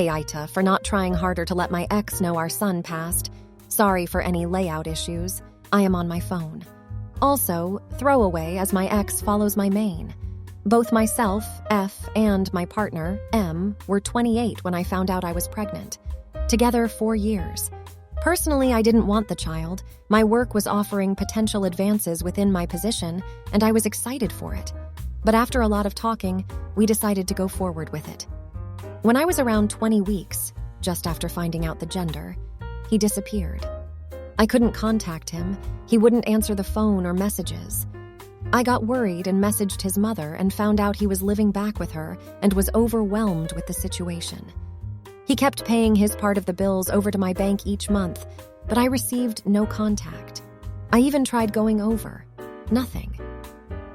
AITA for not trying harder to let my ex know our son passed. Sorry for any layout issues. I am on my phone. Also, throwaway as my ex follows my main. Both myself, F, and my partner, M, were 28 when I found out I was pregnant. Together 4 years. Personally, I didn't want the child. My work was offering potential advances within my position, and I was excited for it. But after a lot of talking, we decided to go forward with it. When I was around 20 weeks, just after finding out the gender, he disappeared. I couldn't contact him. He wouldn't answer the phone or messages. I got worried and messaged his mother and found out he was living back with her and was overwhelmed with the situation. He kept paying his part of the bills over to my bank each month, but I received no contact. I even tried going over. Nothing.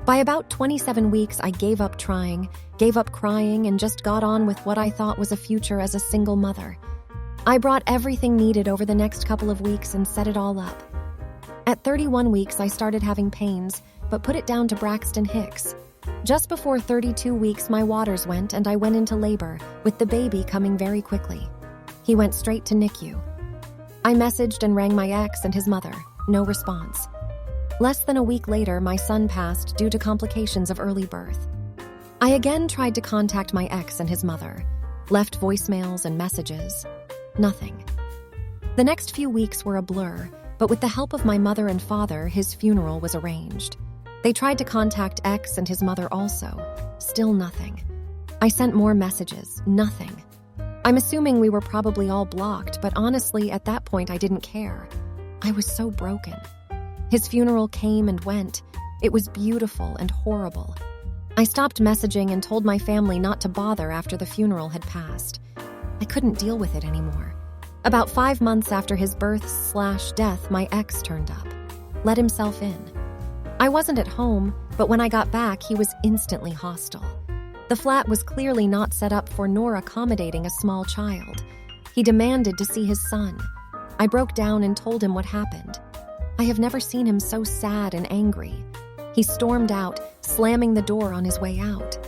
By about 27 weeks, I gave up trying, gave up crying, and just got on with what I thought was a future as a single mother. I brought everything needed over the next couple of weeks and set it all up. At 31 weeks, I started having pains, but put it down to Braxton Hicks. Just before 32 weeks, my waters went and I went into labor, with the baby coming very quickly. He went straight to NICU. I messaged and rang my ex and his mother. No response. Less than a week later, my son passed due to complications of early birth. I again tried to contact my ex and his mother. Left voicemails and messages. Nothing. The next few weeks were a blur, but with the help of my mother and father, his funeral was arranged. They tried to contact X and his mother also. Still nothing. I sent more messages. Nothing. I'm assuming we were probably all blocked, but honestly, at that point, I didn't care. I was so broken. His funeral came and went. It was beautiful and horrible. I stopped messaging and told my family not to bother after the funeral had passed. I couldn't deal with it anymore. About 5 months after his birth/death, my ex turned up. Let himself in. I wasn't at home, but when I got back, he was instantly hostile. The flat was clearly not set up for nor accommodating a small child. He demanded to see his son. I broke down and told him what happened. I have never seen him so sad and angry. He stormed out, slamming the door on his way out.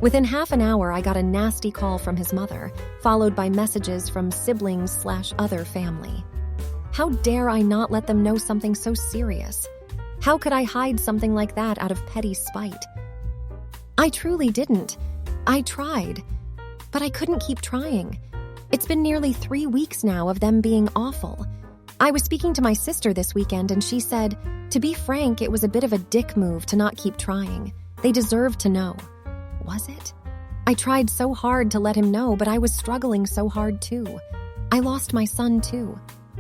Within half an hour, I got a nasty call from his mother, followed by messages from siblings/other family. How dare I not let them know something so serious? How could I hide something like that out of petty spite? I truly didn't. I tried, but I couldn't keep trying. It's been nearly 3 weeks now of them being awful. I was speaking to my sister this weekend and she said, to be frank, it was a bit of a dick move to not keep trying. They deserved to know. Was it? I tried so hard to let him know, but I was struggling so hard too. I lost my son too.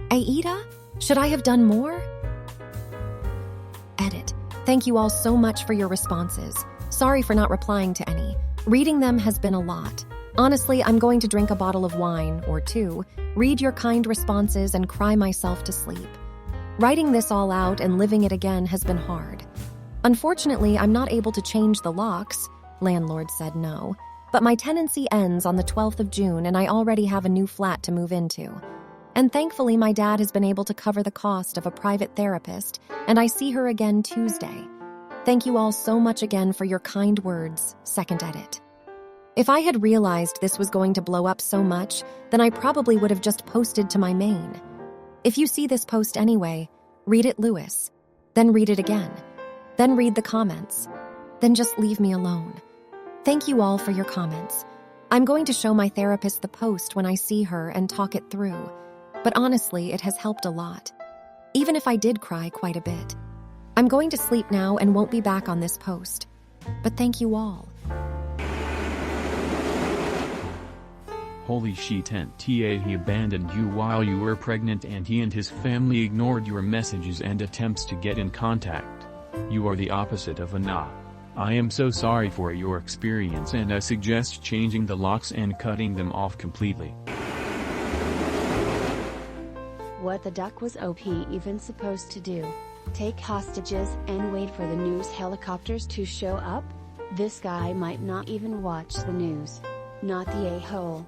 AITA? Should I have done more? Edit. Thank you all so much for your responses. Sorry for not replying to any. Reading them has been a lot. Honestly, I'm going to drink a bottle of wine or 2, read your kind responses, and cry myself to sleep. Writing this all out and living it again has been hard. Unfortunately, I'm not able to change the locks. Landlord said no. But my tenancy ends on the 12th of June and I already have a new flat to move into. And thankfully, my dad has been able to cover the cost of a private therapist, and I see her again Tuesday. Thank you all so much again for your kind words. Second edit. If I had realized this was going to blow up so much, then I probably would have just posted to my main. If you see this post anyway, read it, Lewis. Then read it again. Then read the comments. Then just leave me alone. Thank you all for your comments. I'm going to show my therapist the post when I see her and talk it through. But honestly, it has helped a lot. Even if I did cry quite a bit. I'm going to sleep now and won't be back on this post. But thank you all. Holy shit, NTA, he abandoned you while you were pregnant and he and his family ignored your messages and attempts to get in contact. You are the opposite of a nah. I am so sorry for your experience and I suggest changing the locks and cutting them off completely. What the duck was OP even supposed to do? Take hostages and wait for the news helicopters to show up? This guy might not even watch the news. Not the a-hole.